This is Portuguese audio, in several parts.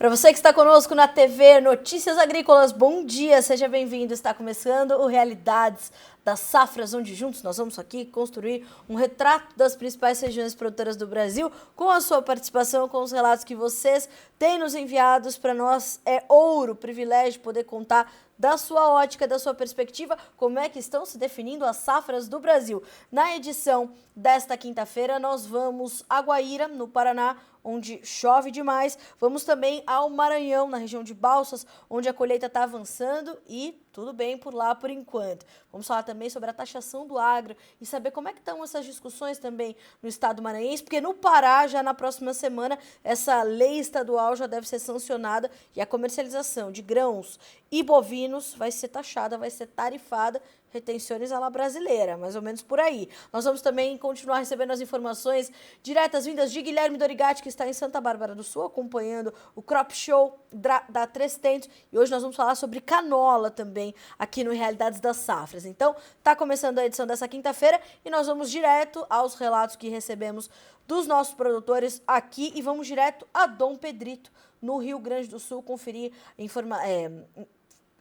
Para você que está conosco na TV Notícias Agrícolas, bom dia, seja bem-vindo. Está começando o Realidades das Safras, onde juntos nós vamos aqui construir um retrato das principais regiões produtoras do Brasil, com a sua participação, com os relatos que vocês têm nos enviados. Para nós é ouro, privilégio poder contar da sua ótica, da sua perspectiva, como é que estão se definindo as safras do Brasil. Na edição desta quinta-feira, nós vamos a Guaíra, no Paraná, onde chove demais. Vamos também ao Maranhão, na região de Balsas, onde a colheita está avançando e tudo bem por lá por enquanto. Vamos falar também sobre a taxação do agro e saber como é que estão essas discussões também no estado maranhense, porque no Pará, já na próxima semana, essa lei estadual já deve ser sancionada e a comercialização de grãos e bovinos vai ser taxada, vai ser tarifada, retenções à la brasileira, mais ou menos por aí. Nós vamos também continuar recebendo as informações diretas vindas de Guilherme Dorigatti, que está em Santa Bárbara do Sul, acompanhando o Crop Show da Três Tentos. E hoje nós vamos falar sobre canola também, aqui no Realidades das Safras. Então, está começando a edição dessa quinta-feira e nós vamos direto aos relatos que recebemos dos nossos produtores aqui e vamos direto a Dom Pedrito, no Rio Grande do Sul, conferir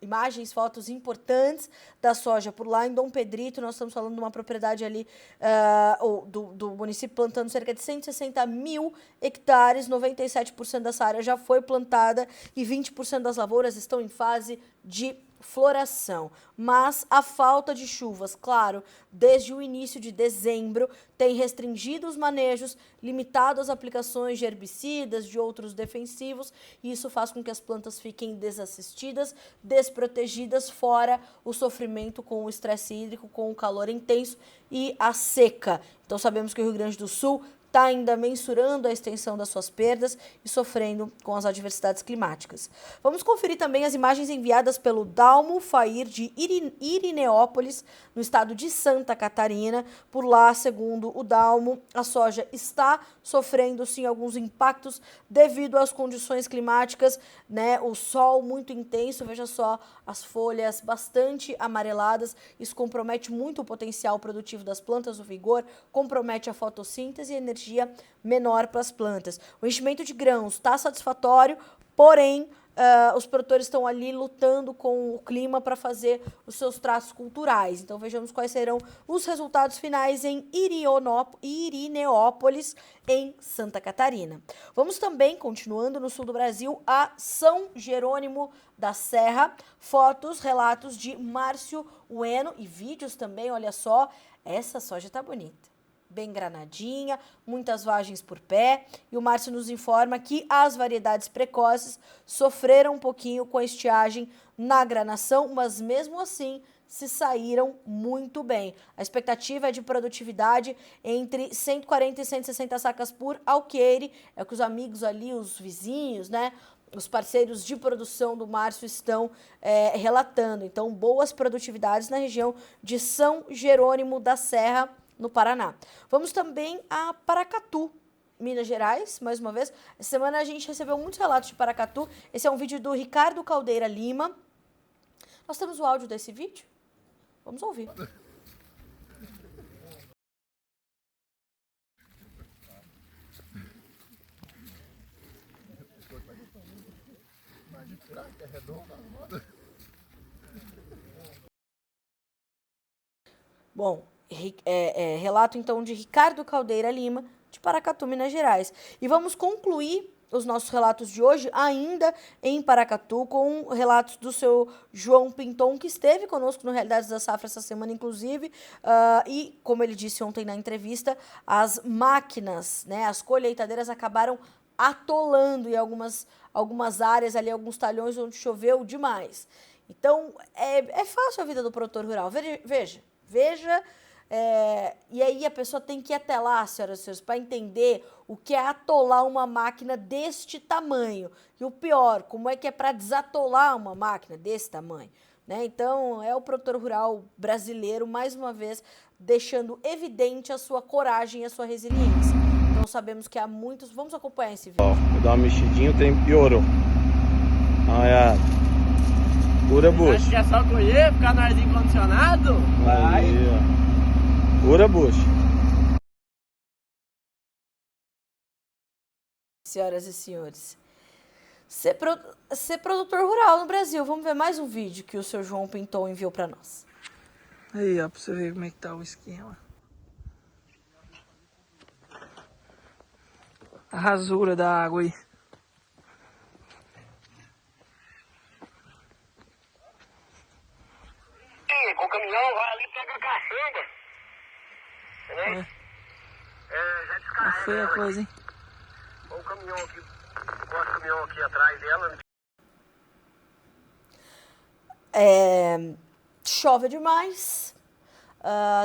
imagens, fotos importantes da soja por lá em Dom Pedrito. Nós estamos falando de uma propriedade ali do município plantando cerca de 160 mil hectares, 97% dessa área já foi plantada e 20% das lavouras estão em fase de floração. Mas a falta de chuvas, claro, desde o início de dezembro, tem restringido os manejos, limitado as aplicações de herbicidas, de outros defensivos, e isso faz com que as plantas fiquem desassistidas, desprotegidas, fora o sofrimento com o estresse hídrico, com o calor intenso e a seca. Então sabemos que o Rio Grande do Sul está ainda mensurando a extensão das suas perdas e sofrendo com as adversidades climáticas. Vamos conferir também as imagens enviadas pelo Dalmo Fair de Irineópolis, no estado de Santa Catarina. Por lá, segundo o Dalmo, a soja está sofrendo sim alguns impactos devido às condições climáticas, né? O sol muito intenso, veja só, as folhas bastante amareladas, isso compromete muito o potencial produtivo das plantas, o vigor, compromete a fotossíntese e a energia menor para as plantas. O enchimento de grãos está satisfatório, porém os produtores estão ali lutando com o clima para fazer os seus tratos culturais. Então vejamos quais serão os resultados finais em Irineópolis, em Santa Catarina. Vamos também, continuando no sul do Brasil, a São Jerônimo da Serra. Fotos, relatos de Márcio Ueno e vídeos também, olha só, essa soja está bonita. Bem granadinha, muitas vagens por pé, e o Márcio nos informa que as variedades precoces sofreram um pouquinho com a estiagem na granação, mas mesmo assim se saíram muito bem. A expectativa é de produtividade entre 140 e 160 sacas por alqueire, é o que os amigos ali, os vizinhos, né, os parceiros de produção do Márcio estão relatando. Então, boas produtividades na região de São Jerônimo da Serra, no Paraná. Vamos também a Paracatu, Minas Gerais, mais uma vez. Essa semana a gente recebeu muitos relatos de Paracatu. Esse é um vídeo do Ricardo Caldeira Lima. Nós temos o áudio desse vídeo? Vamos ouvir. Bom, relato então de Ricardo Caldeira Lima, de Paracatu, Minas Gerais. E vamos concluir os nossos relatos de hoje ainda em Paracatu com relatos do seu João Pinton, que esteve conosco no Realidades da Safra essa semana, inclusive, e como ele disse ontem na entrevista, as máquinas, né, as colheitadeiras acabaram atolando em algumas áreas ali, alguns talhões onde choveu demais. Então, é fácil a vida do produtor rural. Veja, e aí a pessoa tem que ir até lá, senhoras e senhores, para entender o que é atolar uma máquina deste tamanho. E o pior, como é que é para desatolar uma máquina desse tamanho, né? Então, é o produtor rural brasileiro, mais uma vez, deixando evidente a sua coragem e a sua resiliência. Então, sabemos que há muitos... Vamos acompanhar esse vídeo. Vou dar uma mexidinha, o trem piorou. Olha, pura bucha. Acho que é só colher, ficar no arzinho condicionado? Vai. Pura bucha. Senhoras e senhores, Ser, pro- ser produtor rural no Brasil. Vamos ver mais um vídeo que o seu João Pinton enviou para nós. Aí, ó, pra você ver como é que tá o esquema. A rasura da água aí. Com o caminhão, vai ali e pega a caçamba. Entendeu? Já Tá descarrega feia a ela coisa, hein? aqui. Ou o caminhão aqui, o caminhão aqui atrás dela. Chove demais,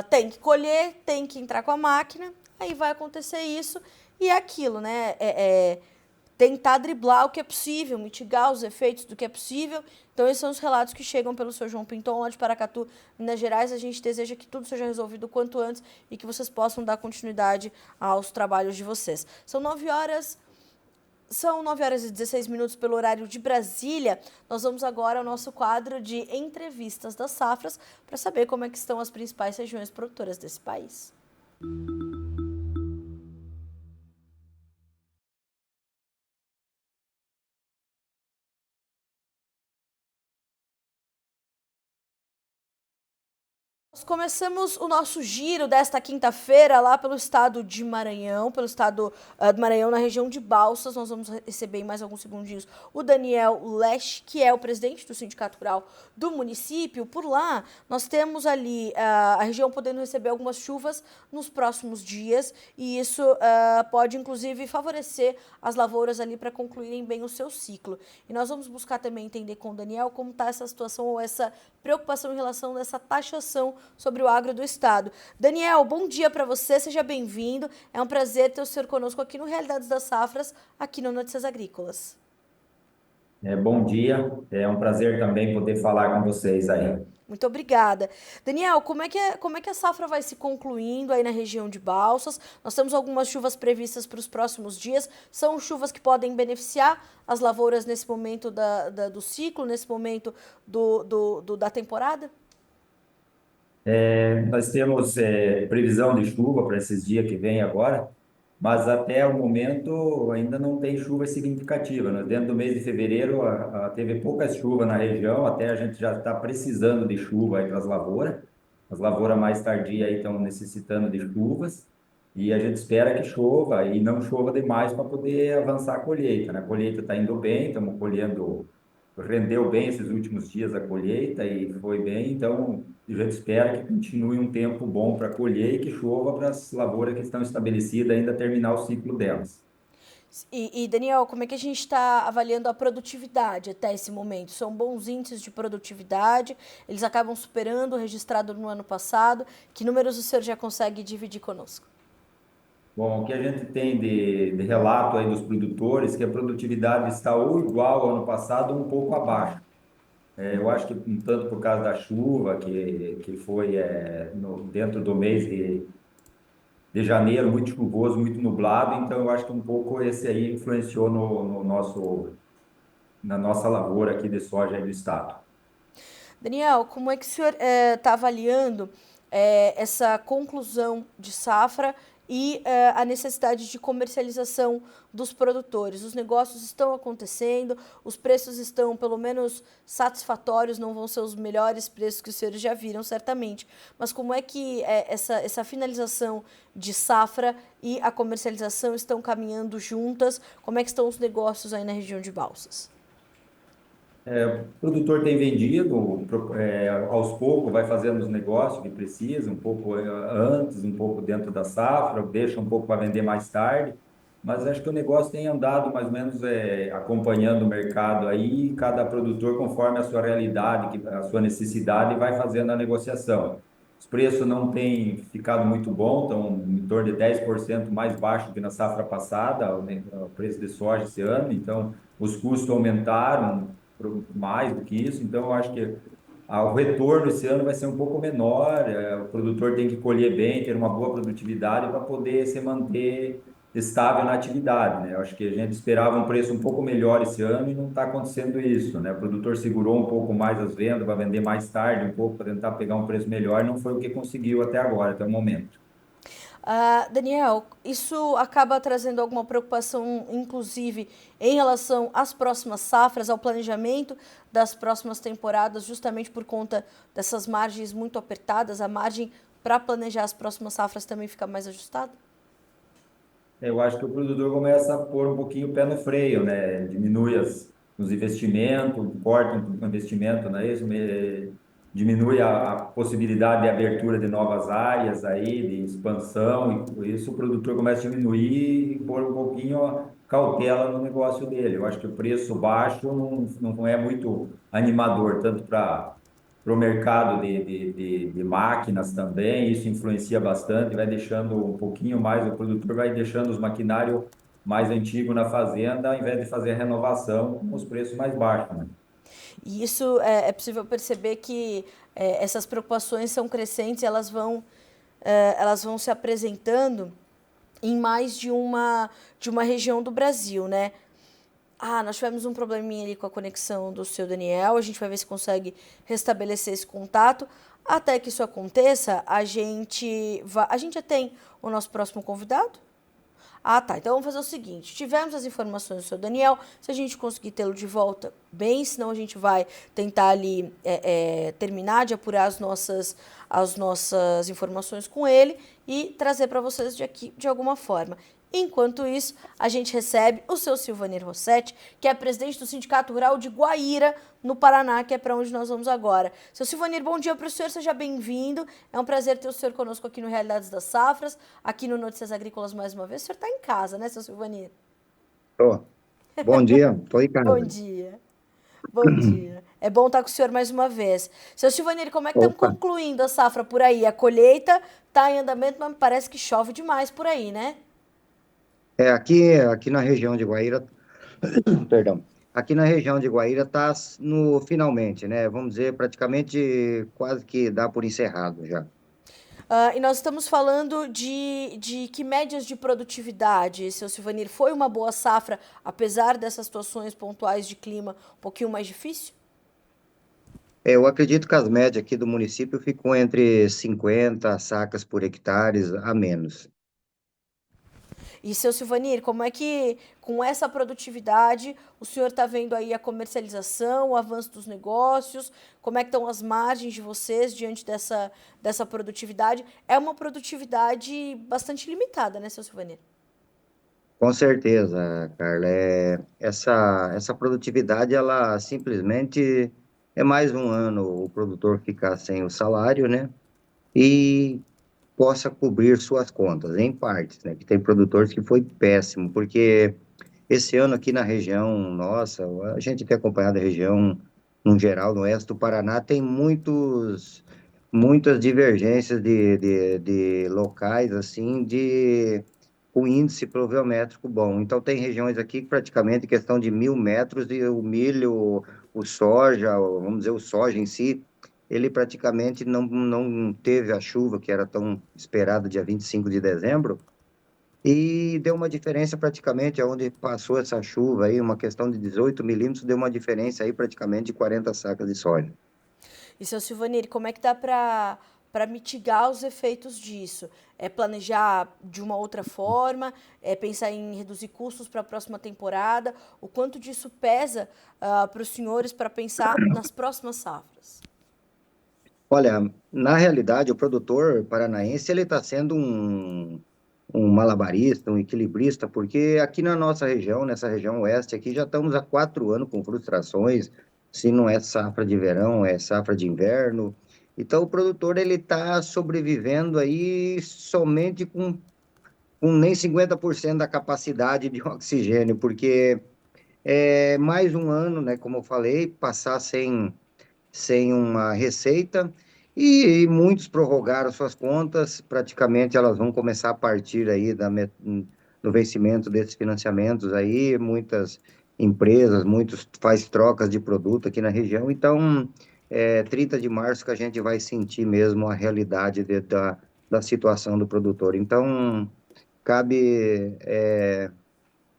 tem que colher, tem que entrar com a máquina, aí vai acontecer isso e é aquilo, né? Tentar driblar o que é possível, mitigar os efeitos do que é possível. Então, esses são os relatos que chegam pelo seu João Pinton, lá de Paracatu, Minas Gerais. A gente deseja que tudo seja resolvido o quanto antes e que vocês possam dar continuidade aos trabalhos de vocês. São 9h e 16 minutos pelo horário de Brasília. Nós vamos agora ao nosso quadro de entrevistas das safras para saber como é que estão as principais regiões produtoras desse país. Nós começamos o nosso giro desta quinta-feira lá pelo estado de Maranhão, pelo estado do Maranhão, na região de Balsas. Nós vamos receber em mais alguns segundinhos o Daniel Lesch, que é o presidente do Sindicato Rural do município. Por lá, nós temos ali a região podendo receber algumas chuvas nos próximos dias e isso pode, inclusive, favorecer as lavouras ali para concluírem bem o seu ciclo. E nós vamos buscar também entender com o Daniel como está essa situação ou essa preocupação em relação dessa taxação sobre o agro do estado. Daniel, bom dia para você, seja bem-vindo. É um prazer ter o senhor conosco aqui no Realidades das Safras, aqui no Notícias Agrícolas. Bom dia, é um prazer também poder falar com vocês aí. Muito obrigada. Daniel, como é que a safra vai se concluindo aí na região de Balsas? Nós temos algumas chuvas previstas para os próximos dias. São chuvas que podem beneficiar as lavouras nesse momento do ciclo, nesse momento da temporada? Nós temos previsão de chuva para esses dias que vem agora, mas até o momento ainda não tem chuva significativa, né? Dentro do mês de fevereiro teve poucas chuvas na região, até a gente já está precisando de chuva aí para as lavouras. As lavouras mais tardias aí estão necessitando de chuvas e a gente espera que chova e não chova demais para poder avançar a colheita, né? A colheita está indo bem, estamos colhendo, rendeu bem esses últimos dias a colheita e foi bem, então a gente espera que continue um tempo bom para colher e que chova para as lavouras que estão estabelecidas ainda terminar o ciclo delas. Daniel, como é que a gente está avaliando a produtividade até esse momento? São bons índices de produtividade? Eles acabam superando o registrado no ano passado? Que números o senhor já consegue dividir conosco? Bom, o que a gente tem de relato aí dos produtores, que a produtividade está ou igual ao ano passado ou um pouco abaixo. Eu acho que um tanto por causa da chuva, que foi dentro do mês de janeiro, muito chuvoso, muito nublado, então eu acho que um pouco esse aí influenciou na nossa lavoura aqui de soja aí do estado. Daniel, como é que o senhor está avaliando essa conclusão de safra e a necessidade de comercialização dos produtores? Os negócios estão acontecendo, os preços estão pelo menos satisfatórios, não vão ser os melhores preços que os senhores já viram, certamente. Mas como é que essa finalização de safra e a comercialização estão caminhando juntas? Como é que estão os negócios aí na região de Balsas? O produtor tem vendido, aos poucos vai fazendo os negócios que precisa, um pouco antes, um pouco dentro da safra, deixa um pouco para vender mais tarde, mas acho que o negócio tem andado mais ou menos acompanhando o mercado aí, cada produtor conforme a sua realidade, a sua necessidade, vai fazendo a negociação. Os preços não têm ficado muito bons, estão em torno de 10% mais baixo que na safra passada, o preço de soja esse ano, então os custos aumentaram mais do que isso, então eu acho que o retorno esse ano vai ser um pouco menor, o produtor tem que colher bem, ter uma boa produtividade para poder se manter estável na atividade, né? Eu acho que a gente esperava um preço um pouco melhor esse ano e não está acontecendo isso, né? O produtor segurou um pouco mais as vendas, vai vender mais tarde um pouco para tentar pegar um preço melhor, e não foi o que conseguiu até agora, até o momento. Daniel, isso acaba trazendo alguma preocupação, inclusive, em relação às próximas safras, ao planejamento das próximas temporadas, justamente por conta dessas margens muito apertadas, a margem para planejar as próximas safras também fica mais ajustada? Eu acho que o produtor começa a pôr um pouquinho o pé no freio, né? Diminui os investimentos, corta o investimento, não é isso? Diminui a possibilidade de abertura de novas áreas aí, de expansão, e por isso o produtor começa a diminuir e pôr um pouquinho a cautela no negócio dele. Eu acho que o preço baixo não é muito animador, tanto para o mercado de máquinas também, isso influencia bastante, vai deixando um pouquinho mais, o produtor vai deixando os maquinários mais antigos na fazenda, ao invés de fazer a renovação com os preços mais baixos, né? E isso é possível perceber que essas preocupações são crescentes, elas vão se apresentando em mais de uma região do Brasil, né? Nós tivemos um probleminha ali com a conexão do seu Daniel, a gente vai ver se consegue restabelecer esse contato. Até que isso aconteça, a gente já tem o nosso próximo convidado? Tá. Então vamos fazer o seguinte: tivemos as informações do seu Daniel. Se a gente conseguir tê-lo de volta, bem, senão a gente vai tentar ali terminar de apurar as nossas informações com ele e trazer para vocês de aqui de alguma forma. Enquanto isso, a gente recebe o seu Silvanir Rossetti, que é presidente do Sindicato Rural de Guaíra, no Paraná, que é para onde nós vamos agora. Seu Silvanir, bom dia para o senhor, seja bem-vindo. É um prazer ter o senhor conosco aqui no Realidades das Safras, aqui no Notícias Agrícolas mais uma vez. O senhor está em casa, né, seu Silvanir? Tô. Bom dia, tô em casa. Bom dia. Bom dia. É bom estar com o senhor mais uma vez. Seu Silvanir, como é que estamos Opa. concluindo a safra por aí? A colheita está em andamento, mas parece que chove demais por aí, né? Aqui na região de Guaíra, perdão, aqui na região de Guaíra tá no finalmente, né? Vamos dizer, praticamente quase que dá por encerrado já. E nós estamos falando de que médias de produtividade, seu Silvanir, foi uma boa safra, apesar dessas situações pontuais de clima um pouquinho mais difícil? Eu acredito que as médias aqui do município ficam entre 50 sacas por hectares a menos. E, seu Silvanir, como é que, com essa produtividade, o senhor está vendo aí a comercialização, o avanço dos negócios, como é que estão as margens de vocês diante dessa produtividade? É uma produtividade bastante limitada, né, seu Silvanir? Com certeza, Carla. Essa produtividade, ela simplesmente é mais um ano o produtor ficar sem o salário, né? E possa cobrir suas contas, em partes, né? Que tem produtores que foi péssimo, porque esse ano aqui na região nossa, a gente tem acompanhado a região no geral, no oeste do Paraná, tem muitas divergências de locais, assim, com índice pluviométrico bom. Então, tem regiões aqui que praticamente questão de 1.000 metros e o milho, o soja, vamos dizer, o soja em si, ele praticamente não teve a chuva que era tão esperada dia 25 de dezembro, e deu uma diferença praticamente, onde passou essa chuva aí, uma questão de 18 milímetros, deu uma diferença aí praticamente de 40 sacas de soja. E, seu Silvanir, como é que dá para mitigar os efeitos disso? É planejar de uma outra forma? É pensar em reduzir custos para a próxima temporada? O quanto disso pesa para os senhores para pensar nas próximas safras? Olha, na realidade, o produtor paranaense, ele está sendo um malabarista, um equilibrista, porque aqui na nossa região, nessa região oeste aqui, já estamos há 4 anos com frustrações, se não é safra de verão, é safra de inverno. Então, o produtor, ele está sobrevivendo aí somente com nem 50% da capacidade de oxigênio, porque é mais um ano, né, como eu falei, passar sem uma receita, e muitos prorrogaram suas contas, praticamente elas vão começar a partir aí do vencimento desses financiamentos aí, muitas empresas, muitos faz trocas de produto aqui na região, então 30 de março que a gente vai sentir mesmo a realidade da situação do produtor. Então, cabe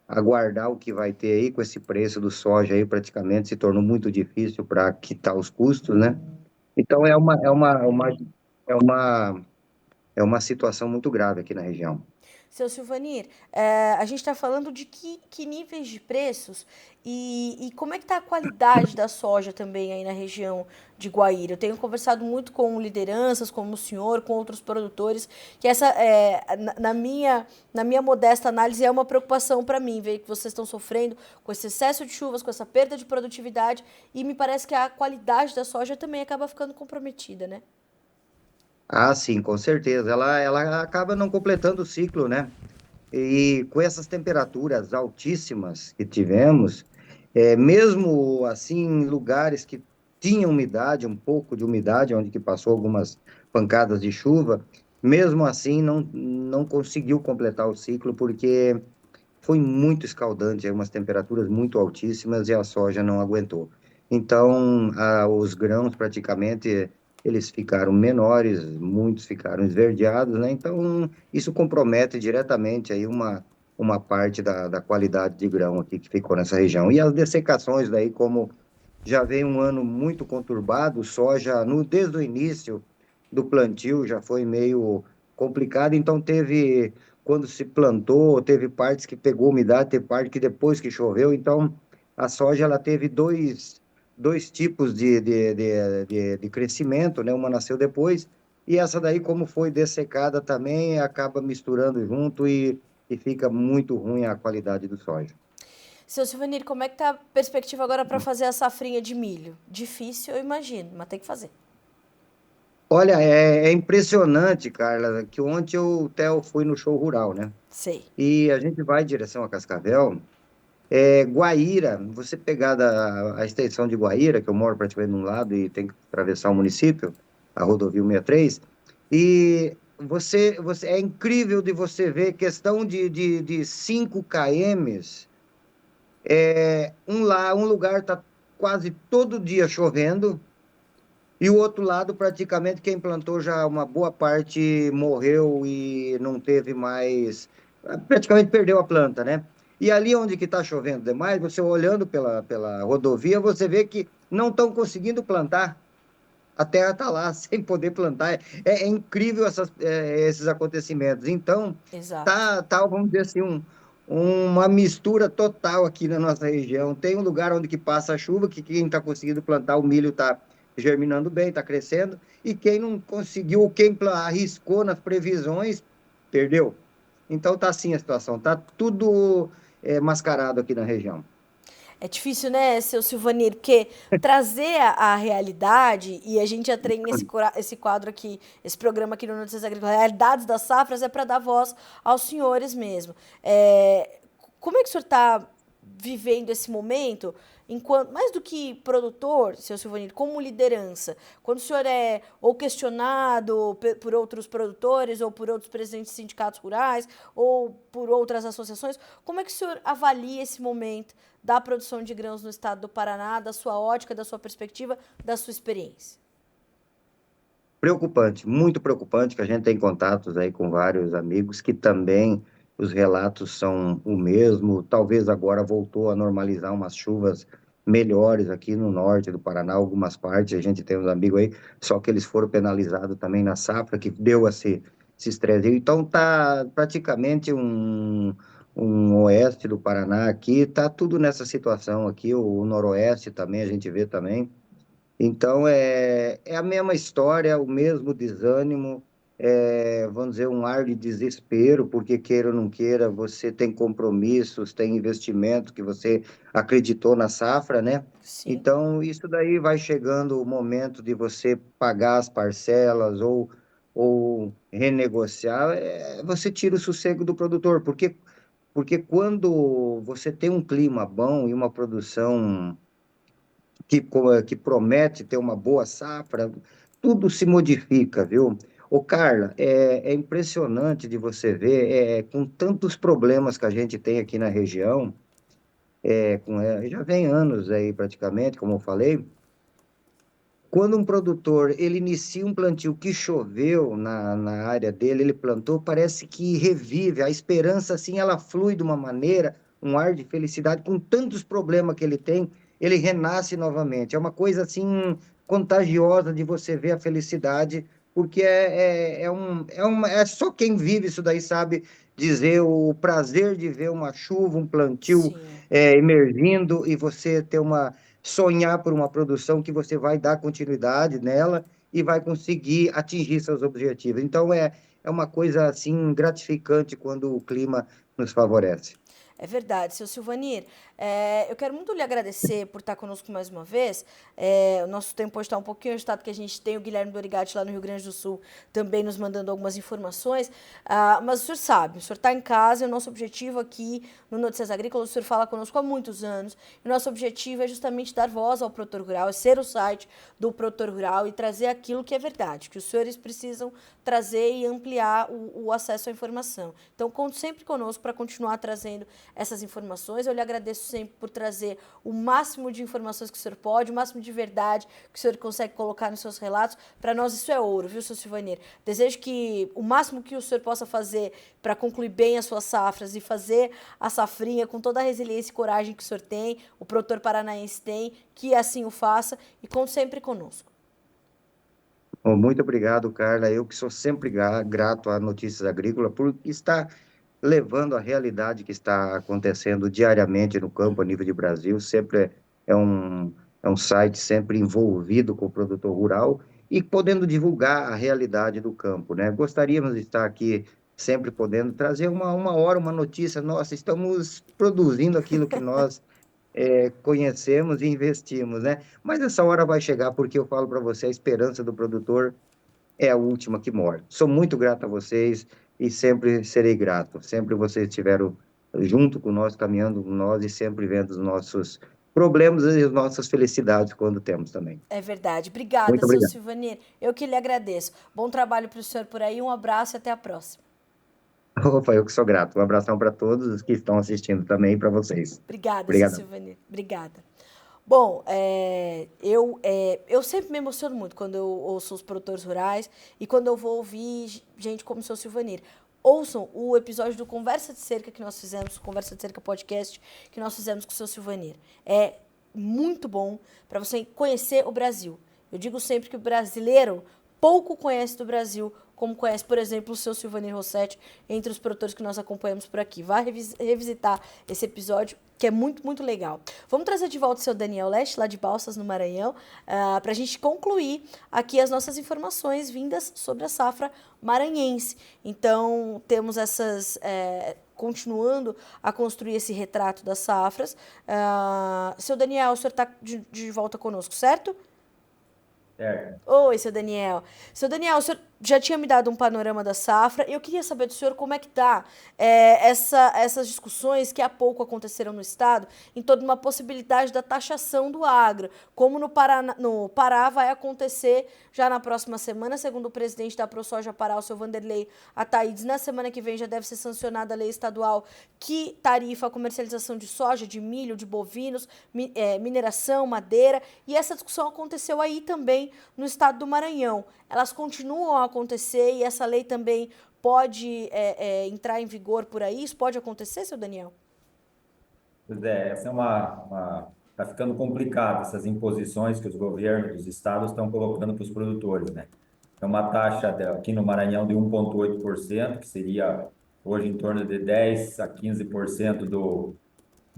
aguardar o que vai ter aí com esse preço do soja aí, praticamente se tornou muito difícil para quitar os custos, né? Então é uma é uma situação muito grave aqui na região. Seu Silvanir, a gente está falando de que níveis de preços e como é que está a qualidade da soja também aí na região de Guaíra? Eu tenho conversado muito com lideranças, como o senhor, com outros produtores, que essa, na minha modesta análise, é uma preocupação para mim, ver que vocês estão sofrendo com esse excesso de chuvas, com essa perda de produtividade, e me parece que a qualidade da soja também acaba ficando comprometida, né? Ah, sim, com certeza. Ela acaba não completando o ciclo, né? E com essas temperaturas altíssimas que tivemos, mesmo assim, em lugares que tinham umidade, um pouco de umidade, onde que passou algumas pancadas de chuva, mesmo assim não conseguiu completar o ciclo, porque foi muito escaldante, umas temperaturas muito altíssimas e a soja não aguentou. Então, os grãos praticamente eles ficaram menores, muitos ficaram esverdeados, né? Então, isso compromete diretamente aí uma parte da qualidade de grão aqui que ficou nessa região. E as dessecações daí, como já vem um ano muito conturbado, soja desde o início do plantio já foi meio complicado, então quando se plantou, teve partes que pegou umidade, teve parte que depois que choveu, então a soja ela teve dois tipos de crescimento, né? Uma nasceu depois, e essa daí, como foi dessecada também, acaba misturando junto e fica muito ruim a qualidade do soja. Seu Silvanir, como é que tá a perspectiva agora para fazer a safrinha de milho? Difícil, eu imagino, mas tem que fazer. Olha, é impressionante, Carla, que ontem o Theo foi no show rural, né? Sei. E a gente vai em direção a Cascavel. Guaíra, você pegar a extensão de Guaíra, que eu moro praticamente num lado e tem que atravessar o município, a rodovia 63, e é incrível de você ver questão de 5 km, um lugar está quase todo dia chovendo, e o outro lado, praticamente, quem plantou já uma boa parte morreu e não teve mais, praticamente perdeu a planta, né? E ali onde que está chovendo demais, você olhando pela rodovia, você vê que não estão conseguindo plantar. A terra está lá sem poder plantar. É incrível esses acontecimentos. Então, Exato. vamos dizer assim, uma mistura total aqui na nossa região. Tem um lugar onde que passa a chuva, que quem está conseguindo plantar o milho está germinando bem, está crescendo, e quem não conseguiu, ou quem arriscou nas previsões, perdeu. Então, está assim a situação. Está tudo mascarado aqui na região. É difícil, né, seu Silvanir, porque trazer a realidade, e a gente já tem esse quadro aqui, esse programa aqui no Notícias Agrícolas, Realidades das Safras, é para dar voz aos senhores mesmo. Como é que o senhor está vivendo esse momento, enquanto mais do que produtor, seu Silvanir, como liderança, quando o senhor é ou questionado por outros produtores, ou por outros presidentes de sindicatos rurais, ou por outras associações, como é que o senhor avalia esse momento da produção de grãos no estado do Paraná, da sua ótica, da sua perspectiva, da sua experiência? Preocupante, muito preocupante, que a gente tem contatos aí com vários amigos que também os relatos são o mesmo. Talvez agora voltou a normalizar umas chuvas melhores aqui no norte do Paraná, algumas partes, a gente tem uns amigos aí, só que eles foram penalizados também na safra, que deu esse estresse. Então tá praticamente um oeste do Paraná aqui, tá tudo nessa situação aqui, o noroeste também, a gente vê também. Então, é a mesma história, o mesmo desânimo, vamos dizer, um ar de desespero, porque queira ou não queira, você tem compromissos, tem investimento que você acreditou na safra, né? Sim. Então, isso daí vai chegando o momento de você pagar as parcelas ou renegociar, você tira o sossego do produtor, porque quando você tem um clima bom e uma produção que promete ter uma boa safra, tudo se modifica, viu? Ô, Carla, é impressionante de você ver, com tantos problemas que a gente tem aqui na região, já vem anos aí praticamente, como eu falei, quando um produtor ele inicia um plantio que choveu na área dele, ele plantou, parece que revive, a esperança assim, ela flui de uma maneira, um ar de felicidade, com tantos problemas que ele tem, ele renasce novamente. É uma coisa assim contagiosa de você ver a felicidade porque é só quem vive isso daí sabe dizer o prazer de ver uma chuva, um plantio Sim. emergindo e você ter sonhar por uma produção que você vai dar continuidade nela e vai conseguir atingir seus objetivos. Então é uma coisa assim gratificante quando o clima nos favorece. É verdade, seu Silvanir. Eu quero muito lhe agradecer por estar conosco mais uma vez. O nosso tempo hoje está um pouquinho agitado, porque a gente tem o Guilherme Dorigatti lá no Rio Grande do Sul também nos mandando algumas informações. Mas o senhor sabe, o senhor está em casa e o nosso objetivo aqui no Notícias Agrícolas, o senhor fala conosco há muitos anos. E o nosso objetivo é justamente dar voz ao produtor rural, é ser o site do produtor rural e trazer aquilo que é verdade, que os senhores precisam trazer e ampliar o acesso à informação. Então, conte sempre conosco para continuar trazendo essas informações. Eu lhe agradeço sempre por trazer o máximo de informações que o senhor pode, o máximo de verdade que o senhor consegue colocar nos seus relatos. Para nós isso é ouro, viu, seu Silvanir? Desejo que o máximo que o senhor possa fazer para concluir bem as suas safras e fazer a safrinha com toda a resiliência e coragem que o senhor tem, o produtor paranaense tem, que assim o faça e conte sempre conosco. Bom, muito obrigado, Carla. Eu que sou sempre grato à Notícias Agrícolas por estar levando a realidade que está acontecendo diariamente no campo a nível de Brasil. Sempre é um site sempre envolvido com o produtor rural e podendo divulgar a realidade do campo, né? Gostaríamos de estar aqui sempre podendo trazer uma hora, uma notícia. Nossa, estamos produzindo aquilo que nós conhecemos e investimos, né? Mas essa hora vai chegar, porque eu falo para você, a esperança do produtor é a última que morre. Sou muito grato a vocês e sempre serei grato. Sempre vocês estiveram junto com nós, caminhando com nós e sempre vendo os nossos problemas e as nossas felicidades quando temos também. É verdade. Obrigada, Muito seu obrigado. Silvanir. Eu que lhe agradeço. Bom trabalho para o senhor por aí. Um abraço e até a próxima. Opa, eu que sou grato. Um abração para todos os que estão assistindo também e para vocês. Obrigada, seu Obrigadão. Silvanir. Obrigada. Bom, eu sempre me emociono muito quando eu ouço os produtores rurais e quando eu vou ouvir gente como o seu Silvanir. Ouçam o episódio do Conversa de Cerca que nós fizemos, Conversa de Cerca Podcast, que nós fizemos com o seu Silvanir. É muito bom para você conhecer o Brasil. Eu digo sempre que o brasileiro pouco conhece do Brasil, como conhece, por exemplo, o seu Silvanir Rossetti, entre os produtores que nós acompanhamos por aqui. Vá revisitar esse episódio, que é muito, muito legal. Vamos trazer de volta o seu Daniel Leste, lá de Balsas, no Maranhão, para a gente concluir aqui as nossas informações vindas sobre a safra maranhense. Então, temos essas... continuando a construir esse retrato das safras. Seu Daniel, o senhor está de volta conosco, certo? Oi, seu Daniel. Seu Daniel, o senhor já tinha me dado um panorama da safra. Eu queria saber do senhor como é que está essas discussões que há pouco aconteceram no Estado em torno de uma possibilidade da taxação do agro, como no Pará vai acontecer já na próxima semana, segundo o presidente da ProSoja Pará, o seu Vanderlei Ataídes. Na semana que vem já deve ser sancionada a lei estadual que tarifa a comercialização de soja, de milho, de bovinos, mineração, madeira, e essa discussão aconteceu aí também no estado do Maranhão. Elas continuam a acontecer e essa lei também pode entrar em vigor por aí? Isso pode acontecer, seu Daniel? Pois é, essa é tá ficando complicado, essas imposições que os governos dos estados estão colocando para os produtores, né? É uma taxa aqui no Maranhão de 1,8%, que seria hoje em torno de 10 a 15% do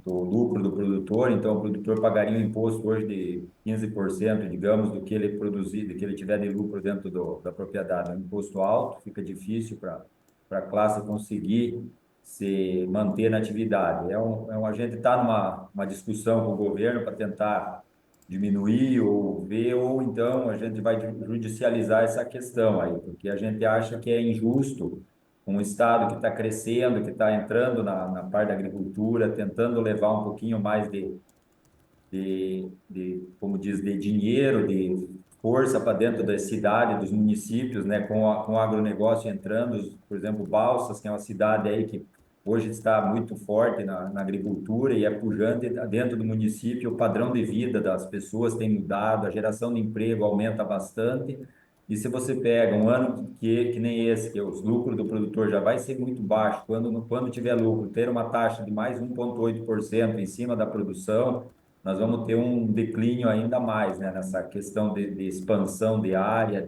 lucro do produtor. Então, o produtor pagaria um imposto hoje de 15%, digamos, do que ele produzir, do que ele tiver de lucro dentro da propriedade. É um imposto alto, fica difícil para a classe conseguir se manter na atividade. A gente está numa discussão com o governo para tentar diminuir ou ver, ou então a gente vai judicializar essa questão aí, porque a gente acha que é injusto um estado que está crescendo, que está entrando na parte da agricultura, tentando levar um pouquinho mais como diz, de dinheiro, de força para dentro da cidade, dos municípios, né, com o agronegócio entrando, por exemplo, Balsas, que é uma cidade aí que hoje está muito forte na agricultura e é pujante dentro do município, o padrão de vida das pessoas tem mudado, a geração de emprego aumenta bastante. E se você pega um ano que nem esse, que os lucros do produtor já vai ser muito baixo, quando tiver lucro, ter uma taxa de mais 1,8% em cima da produção, nós vamos ter um declínio ainda mais, né, nessa questão de expansão de área,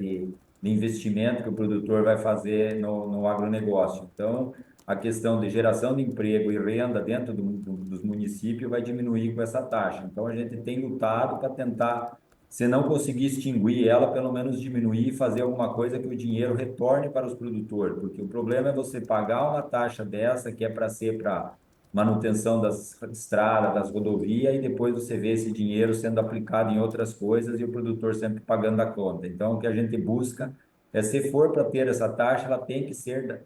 de investimento que o produtor vai fazer no agronegócio. Então, a questão de geração de emprego e renda dentro dos municípios vai diminuir com essa taxa. Então, a gente tem lutado para tentar, se não conseguir extinguir ela, pelo menos diminuir e fazer alguma coisa que o dinheiro retorne para os produtores, porque o problema é você pagar uma taxa dessa que é para ser para manutenção das estradas, das rodovias, e depois você vê esse dinheiro sendo aplicado em outras coisas e o produtor sempre pagando a conta. Então, o que a gente busca é, se for para ter essa taxa, ela tem que ser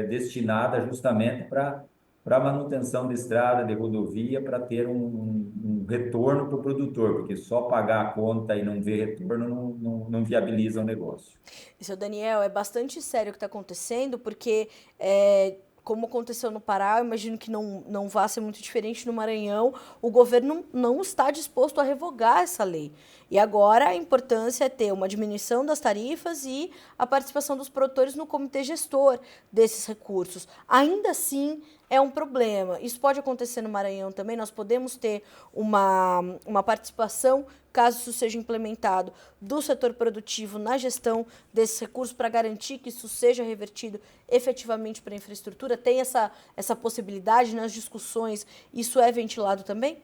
destinada justamente para manutenção de estrada, de rodovia, para ter um retorno para o produtor, porque só pagar a conta e não ver retorno não viabiliza o negócio. E, seu Daniel, é bastante sério o que está acontecendo, porque como aconteceu no Pará, eu imagino que não vá ser muito diferente no Maranhão, o governo não está disposto a revogar essa lei. E agora a importância é ter uma diminuição das tarifas e a participação dos produtores no comitê gestor desses recursos. Ainda assim, é um problema. Isso pode acontecer no Maranhão também, nós podemos ter uma participação, caso isso seja implementado, do setor produtivo na gestão desses recursos para garantir que isso seja revertido efetivamente para a infraestrutura? Tem essa possibilidade nas discussões? Isso é ventilado também?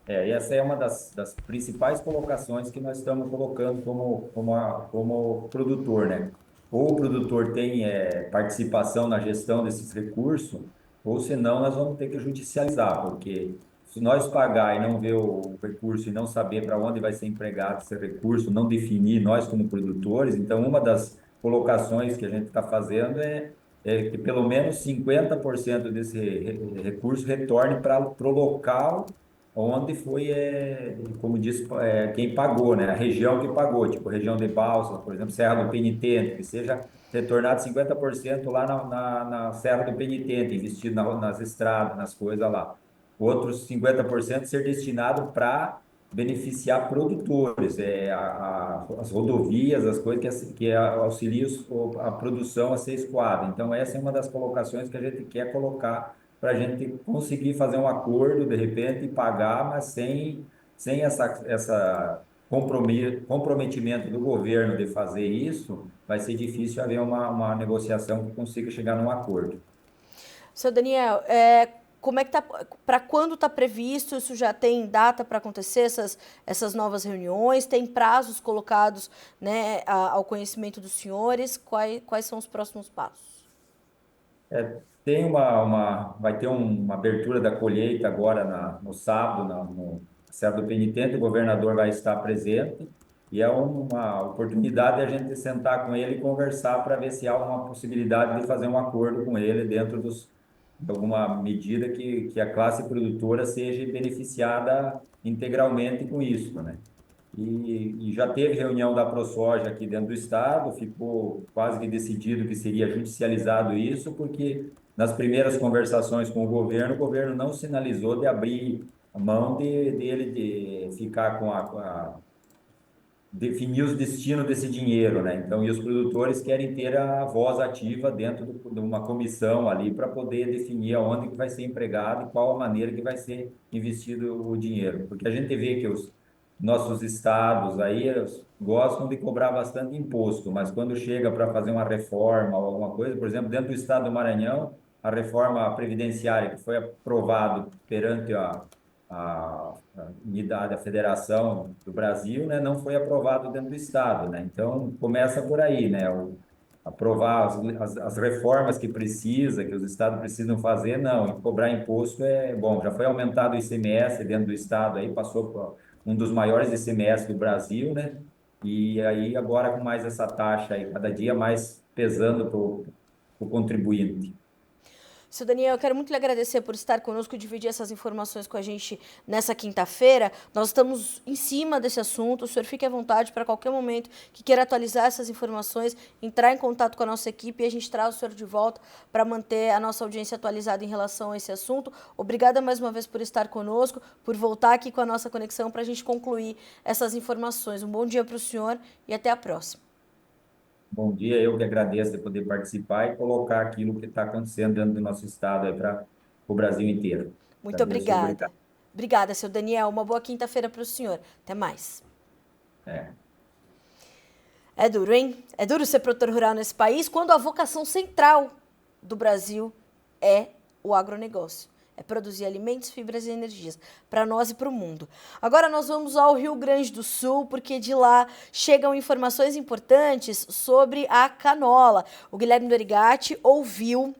E essa é uma das principais colocações que nós estamos colocando como produtor, né? Ou o produtor tem participação na gestão desses recursos, ou senão nós vamos ter que judicializar, porque se nós pagar e não ver o recurso e não saber para onde vai ser empregado esse recurso, não definir nós como produtores, então uma das colocações que a gente está fazendo é que pelo menos 50% desse recurso retorne para o local onde foi, como disse, quem pagou, né? A região que pagou, tipo região de Balsas, por exemplo, Serra do Penitente, que seja retornado 50% lá na Serra do Penitente, investido nas estradas, nas coisas lá. Outros 50% ser destinado para beneficiar produtores, as rodovias, as coisas que auxiliam a produção a ser escoada. Então, essa é uma das colocações que a gente quer colocar para a gente conseguir fazer um acordo, de repente, e pagar, mas sem essa comprometimento do governo de fazer isso, vai ser difícil haver uma negociação que consiga chegar num acordo. Seu Daniel, como é que tá, para quando está previsto? Isso já tem data para acontecer, essas novas reuniões? Tem prazos colocados, né, ao conhecimento dos senhores? Quais são os próximos passos? Tem vai ter uma abertura da colheita agora no sábado, no Serra do Penitente, o governador vai estar presente, e é uma oportunidade de a gente sentar com ele e conversar para ver se há uma possibilidade de fazer um acordo com ele dentro de alguma medida que a classe produtora seja beneficiada integralmente com isso, né? E já teve reunião da ProSoja aqui dentro do estado, ficou quase que decidido que seria judicializado isso, porque nas primeiras conversações com o governo não sinalizou de abrir a mão dele de ficar definir os destinos desse dinheiro, né? Então, e os produtores querem ter a voz ativa dentro de uma comissão ali para poder definir aonde que vai ser empregado e qual a maneira que vai ser investido o dinheiro, porque a gente vê que os nossos estados aí gostam de cobrar bastante imposto, mas quando chega para fazer uma reforma ou alguma coisa, por exemplo, dentro do estado do Maranhão, a reforma previdenciária que foi aprovado perante a unidade, a Federação do Brasil, né, não foi aprovado dentro do estado, né? Então começa por aí, né? Aprovar as reformas que os estados precisam fazer, não. E cobrar imposto bom. Já foi aumentado o ICMS dentro do estado, aí passou por um dos maiores ICMS do Brasil, né? E aí agora com mais essa taxa aí, cada dia mais pesando para o contribuinte. Seu Daniel, eu quero muito lhe agradecer por estar conosco e dividir essas informações com a gente nessa quinta-feira. Nós estamos em cima desse assunto. O senhor fique à vontade para qualquer momento que queira atualizar essas informações, entrar em contato com a nossa equipe e a gente traz o senhor de volta para manter a nossa audiência atualizada em relação a esse assunto. Obrigada mais uma vez por estar conosco, por voltar aqui com a nossa conexão para a gente concluir essas informações. Um bom dia para o senhor e até a próxima. Bom dia, eu que agradeço de poder participar e colocar aquilo que está acontecendo dentro do nosso estado aí para o Brasil inteiro. Muito obrigada. Obrigada, seu Daniel. Uma boa quinta-feira para o senhor. Até mais. É duro, hein? É duro ser produtor rural nesse país quando a vocação central do Brasil é o agronegócio. É produzir alimentos, fibras e energias para nós e para o mundo. Agora nós vamos ao Rio Grande do Sul, porque de lá chegam informações importantes sobre a canola. O Guilherme Dorigatti ouviu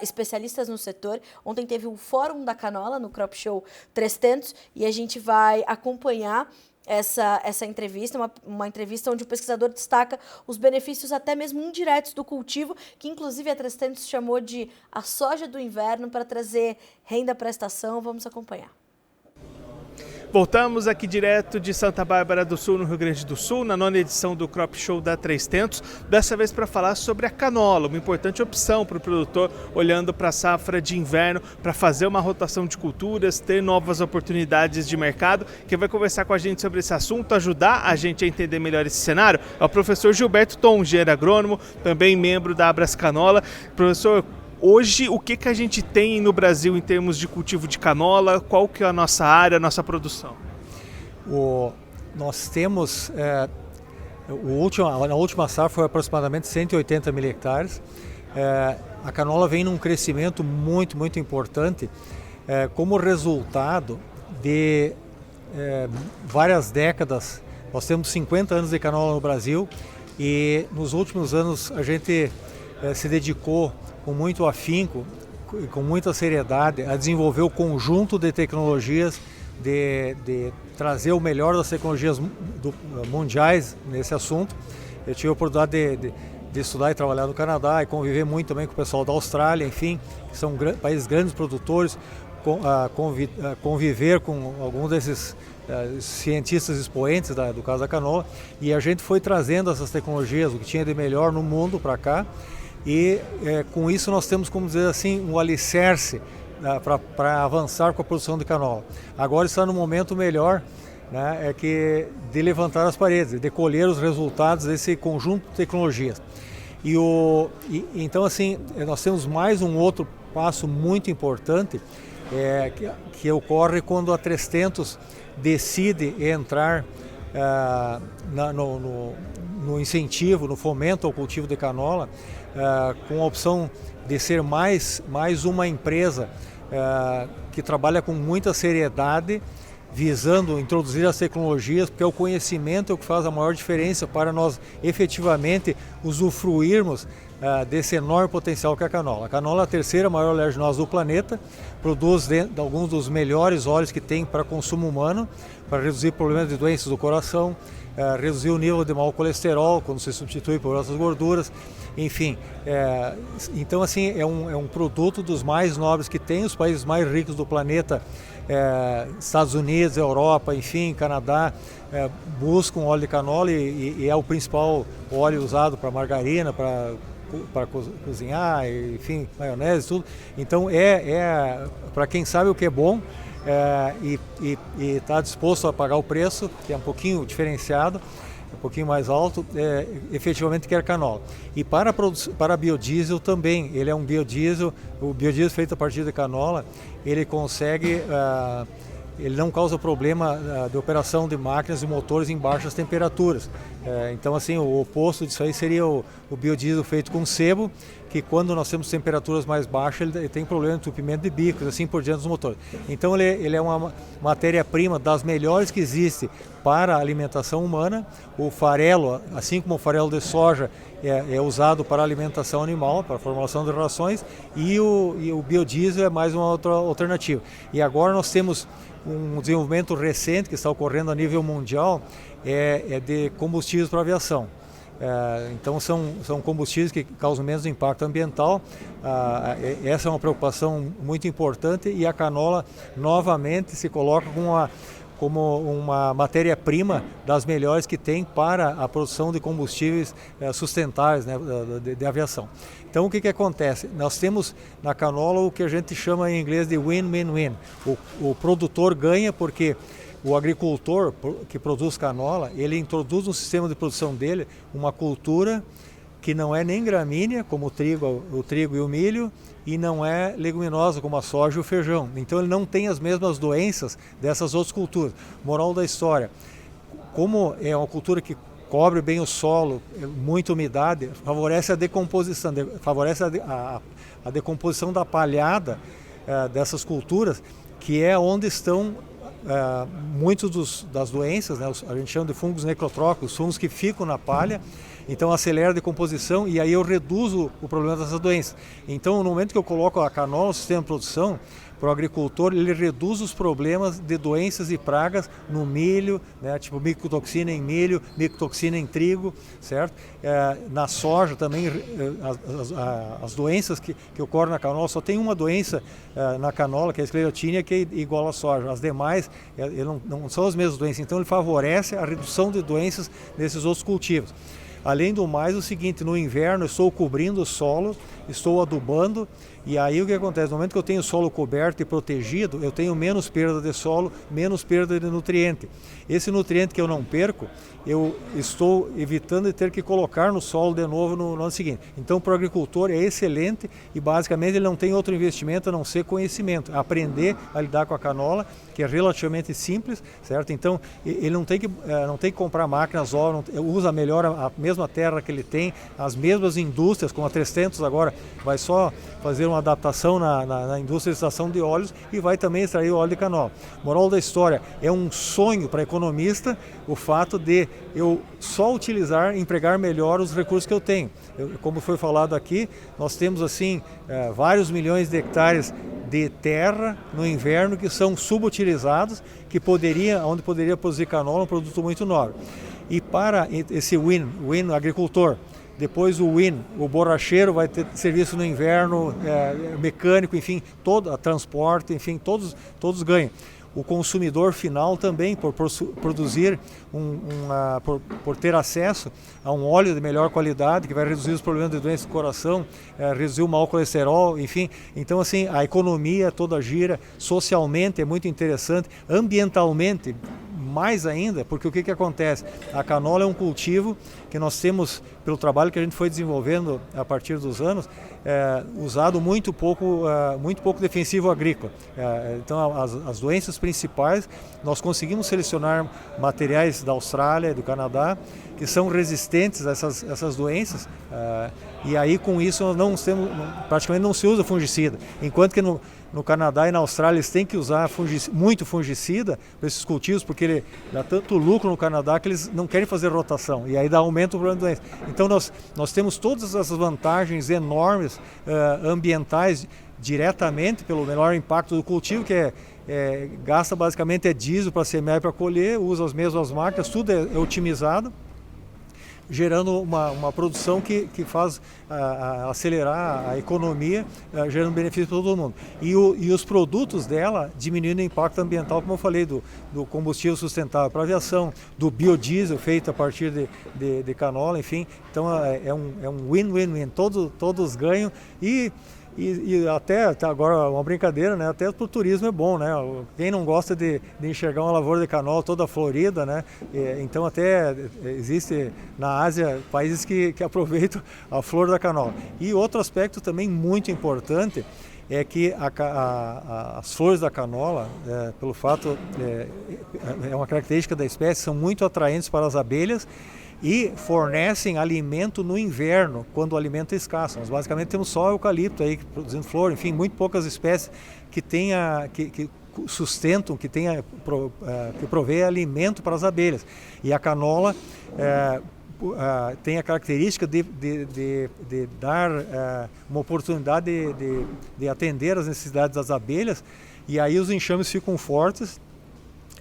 especialistas no setor. Ontem teve o Fórum da Canola no Crop Show 300 e a gente vai acompanhar essa entrevista, uma entrevista onde o pesquisador destaca os benefícios até mesmo indiretos do cultivo, que inclusive a 300 chamou de a soja do inverno para trazer renda para a estação. Vamos acompanhar. Voltamos aqui direto de Santa Bárbara do Sul, no Rio Grande do Sul, na 9ª edição do Crop Show da 300, dessa vez para falar sobre a canola, uma importante opção para o produtor olhando para a safra de inverno, para fazer uma rotação de culturas, ter novas oportunidades de mercado. Quem vai conversar com a gente sobre esse assunto, ajudar a gente a entender melhor esse cenário, é o professor Gilberto Tom, engenheiro agrônomo, também membro da Abras Canola. Professor, hoje, o que a gente tem no Brasil em termos de cultivo de canola? Qual que é a nossa área, a nossa produção? Nós temos, na última safra foi aproximadamente 180 mil hectares. A canola vem num crescimento muito, muito importante, como resultado de várias décadas. Nós temos 50 anos de canola no Brasil e nos últimos anos a gente se dedicou com muito afinco, com muita seriedade, a desenvolver o conjunto de tecnologias, de trazer o melhor das tecnologias mundiais nesse assunto. Eu tive a oportunidade de estudar e trabalhar no Canadá e conviver muito também com o pessoal da Austrália, enfim, que são países grandes produtores, conviver com alguns desses cientistas expoentes do caso da canola, e a gente foi trazendo essas tecnologias, o que tinha de melhor no mundo para cá. E com isso nós temos, como dizer assim, um alicerce para avançar com a produção de canola. Agora está no momento melhor, né, de levantar as paredes, de colher os resultados desse conjunto de tecnologias. Então assim, nós temos mais um outro passo muito importante que ocorre quando a 300 decide entrar no incentivo, no fomento ao cultivo de canola, com a opção de ser mais uma empresa que trabalha com muita seriedade, visando introduzir as tecnologias, porque é o conhecimento que faz a maior diferença para nós efetivamente usufruirmos desse enorme potencial que é a canola. A canola é a terceira maior oleaginosa do planeta, produz alguns dos melhores óleos que tem para consumo humano, para reduzir problemas de doenças do coração, reduzir o nível de mau colesterol quando se substitui por outras gorduras, enfim. Então assim, é um produto dos mais nobres que tem. Os países mais ricos do planeta, Estados Unidos, Europa, enfim, Canadá, buscam óleo de canola e é o principal óleo usado para margarina, para cozinhar, enfim, maionese, tudo. Então para quem sabe o que é bom e está disposto a pagar o preço, que é um pouquinho diferenciado, um pouquinho mais alto, efetivamente quer canola. E para biodiesel também, ele é um biodiesel, o biodiesel feito a partir de canola, ele consegue, ele não causa problema de operação de máquinas e motores em baixas temperaturas. Então assim, o oposto disso aí seria o biodiesel feito com sebo, que quando nós temos temperaturas mais baixas, ele tem problema de entupimento de bicos, assim por diante dos motores. Então ele é uma matéria-prima das melhores que existe para a alimentação humana. O farelo, assim como o farelo de soja, é usado para alimentação animal, para a formulação de rações, e o biodiesel é mais uma outra alternativa. E agora nós temos um desenvolvimento recente que está ocorrendo a nível mundial, de combustíveis para aviação. Então são combustíveis que causam menos impacto ambiental. Essa é uma preocupação muito importante, e a canola novamente se coloca como uma matéria-prima das melhores que tem para a produção de combustíveis sustentáveis, né, de aviação. Então o que acontece? Nós temos na canola o que a gente chama em inglês de win-win-win. O produtor ganha porque o agricultor que produz canola, ele introduz no sistema de produção dele uma cultura que não é nem gramínea, como o trigo e o milho, e não é leguminosa, como a soja e o feijão. Então ele não tem as mesmas doenças dessas outras culturas. Moral da história, como é uma cultura que cobre bem o solo, muita umidade, favorece a decomposição, favorece a decomposição da palhada dessas culturas, que é onde estão muitos das doenças, né? A gente chama de fungos necrotróficos, fungos que ficam na palha, então acelera a decomposição e aí eu reduzo o problema dessas doenças. Então no momento que eu coloco a canola no sistema de produção, para o agricultor ele reduz os problemas de doenças e pragas no milho, né? Tipo micotoxina em milho, micotoxina em trigo, certo? Na soja também, as doenças que ocorrem na canola, só tem uma doença na canola, que é a esclerotínia, que é igual à soja. As demais não são as mesmas doenças, então ele favorece a redução de doenças nesses outros cultivos. Além do mais, o seguinte, no inverno eu estou cobrindo o solo, estou adubando, e aí o que acontece? No momento que eu tenho o solo coberto e protegido, eu tenho menos perda de solo, menos perda de nutriente. Esse nutriente que eu não perco, eu estou evitando de ter que colocar no solo de novo no ano seguinte. Então para o agricultor é excelente e basicamente ele não tem outro investimento a não ser conhecimento, aprender a lidar com a canola, que é relativamente simples, certo? Então ele não tem que comprar máquinas, usa melhor a mesma terra que ele tem, as mesmas indústrias, como a 300 agora, vai só fazer uma adaptação na indústria de extração de óleos e vai também extrair o óleo de canola. Moral da história, é um sonho para economista o fato de eu só empregar melhor os recursos que eu tenho. Como foi falado aqui, nós temos assim vários milhões de hectares de terra no inverno que são subutilizados, onde poderia produzir canola, um produto muito nobre. E para esse win agricultor, depois o borracheiro vai ter serviço no inverno, mecânico, enfim, transporte, enfim, todos ganham. O consumidor final também, por produzir, por ter acesso a um óleo de melhor qualidade, que vai reduzir os problemas de doença do coração, reduzir o mau colesterol, enfim. Então, assim, a economia toda gira, socialmente é muito interessante, ambientalmente mais ainda, porque o que acontece? A canola é um cultivo que nós temos, pelo trabalho que a gente foi desenvolvendo a partir dos anos, usado muito pouco defensivo agrícola. Então as doenças principais, nós conseguimos selecionar materiais da Austrália e do Canadá que são resistentes a essas doenças, e aí com isso nós praticamente não se usa fungicida, enquanto que no Canadá e na Austrália eles têm que usar muito fungicida para esses cultivos, porque ele dá tanto lucro no Canadá que eles não querem fazer rotação, e aí dá aumento do problema de doença. Então nós temos todas essas vantagens enormes ambientais diretamente pelo menor impacto do cultivo, que gasta basicamente diesel para semear e para colher, usa as mesmas máquinas, tudo é otimizado, gerando uma produção que faz acelerar a economia, gerando benefício para todo mundo. E os produtos dela diminuindo o impacto ambiental, como eu falei, do combustível sustentável para aviação, do biodiesel feito a partir de canola, enfim. Então é um win-win-win, todos ganham e até agora uma brincadeira, né? Até para o turismo é bom, né? Quem não gosta de enxergar uma lavoura de canola toda florida, né? Então até existe na Ásia países que aproveitam a flor da canola. E outro aspecto também muito importante é que as flores da canola, pelo fato, é uma característica da espécie, são muito atraentes para as abelhas e fornecem alimento no inverno, quando o alimento é escasso. Nós basicamente temos só eucalipto aí produzindo flor, enfim, muito poucas espécies que sustentam, que provê alimento para as abelhas. E a canola tem a característica de dar uma oportunidade de atender às necessidades das abelhas, e aí os enxames ficam fortes,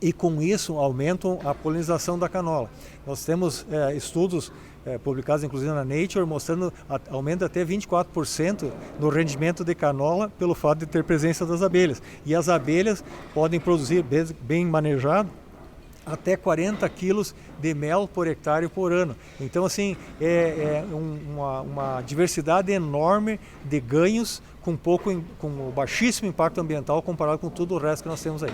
e com isso aumentam a polinização da canola. Nós temos estudos publicados inclusive na Nature mostrando aumento até 24% no rendimento de canola pelo fato de ter presença das abelhas. E as abelhas podem produzir, bem manejado, até 40 quilos de mel por hectare por ano. Então, assim, uma diversidade enorme de ganhos com baixíssimo impacto ambiental comparado com tudo o resto que nós temos aí.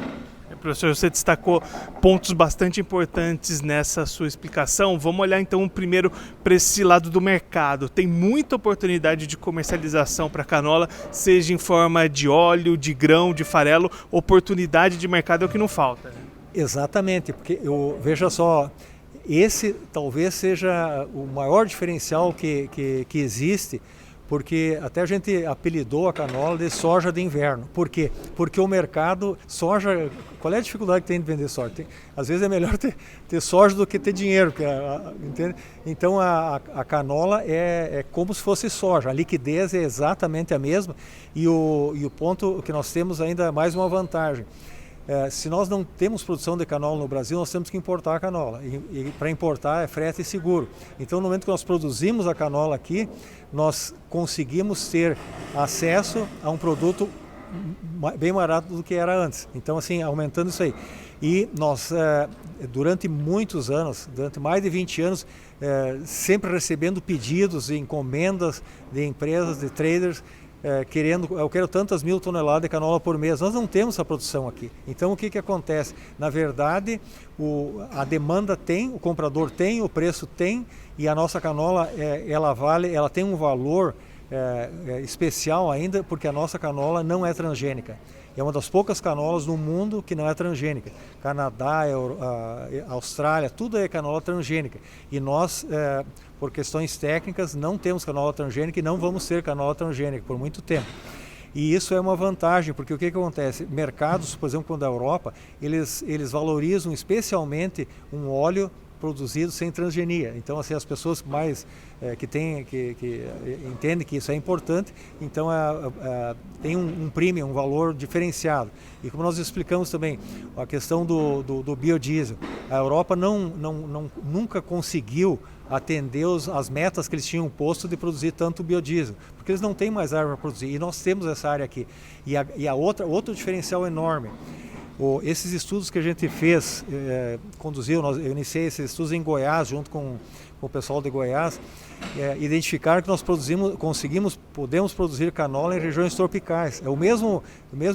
Professor, você destacou pontos bastante importantes nessa sua explicação. Vamos olhar então primeiro para esse lado do mercado. Tem muita oportunidade de comercialização para a canola, seja em forma de óleo, de grão, de farelo. Oportunidade de mercado é o que não falta, né? Exatamente, porque veja só, Esse talvez seja o maior diferencial que existe, porque até a gente apelidou a canola de soja de inverno. Por quê? Porque o mercado, soja, qual é a dificuldade que tem de vender soja? Às vezes é melhor ter soja do que ter dinheiro, entende? Então a canola é como se fosse soja, a liquidez é exatamente a mesma e o ponto que nós temos ainda mais uma vantagem. Se nós não temos produção de canola no Brasil, nós temos que importar a canola. E para importar é frete e seguro. Então, no momento que nós produzimos a canola aqui, nós conseguimos ter acesso a um produto bem barato do que era antes. Então, assim, aumentando isso aí. E nós, durante muitos anos, durante mais de 20 anos, sempre recebendo pedidos e encomendas de empresas, de traders, eu quero tantas 1000 toneladas de canola por mês. Nós não temos essa produção aqui. Então o que acontece? Na verdade, a demanda tem, o comprador tem, o preço tem, e a nossa canola ela tem um valor especial ainda, porque a nossa canola não é transgênica. É uma das poucas canolas no mundo que não é transgênica. Canadá, Austrália, tudo é canola transgênica. E nós, por questões técnicas, não temos canola transgênica e não vamos ter canola transgênica por muito tempo. E isso é uma vantagem, porque o que acontece? Mercados, por exemplo, como da Europa, eles valorizam especialmente um óleo produzido sem transgenia. Então, assim, as pessoas mais que entendem que isso é importante, então tem um premium, um valor diferenciado. E como nós explicamos também, a questão do biodiesel, a Europa nunca conseguiu atender as metas que eles tinham posto de produzir tanto biodiesel, porque eles não têm mais área para produzir, e nós temos essa área aqui. E outro diferencial enorme, esses estudos que a gente fez, eu iniciei esses estudos em Goiás, junto com o pessoal de Goiás, identificaram que nós podemos produzir canola em regiões tropicais. É o mesmo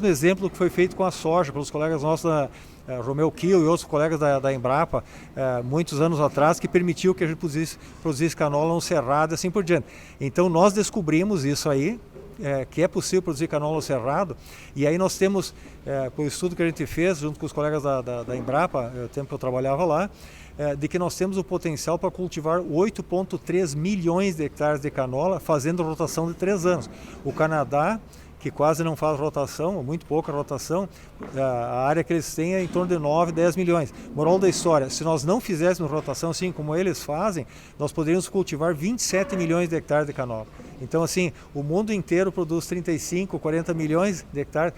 exemplo que foi feito com a soja, pelos colegas nossos da Romeu Kiel e outros colegas da Embrapa, muitos anos atrás, que permitiu que a gente produzisse canola no cerrado e assim por diante. Então nós descobrimos isso aí, que é possível produzir canola no cerrado, e aí nós temos, por estudo que a gente fez junto com os colegas da Embrapa, o tempo que eu trabalhava lá, de que nós temos o potencial para cultivar 8,3 milhões de hectares de canola, fazendo rotação de 3 anos. O Canadá, que quase não faz rotação, muito pouca rotação, a área que eles têm é em torno de 9, 10 milhões. Moral da história, se nós não fizéssemos rotação assim como eles fazem, nós poderíamos cultivar 27 milhões de hectares de canola. Então, assim, o mundo inteiro produz 35, 40 milhões de hectares.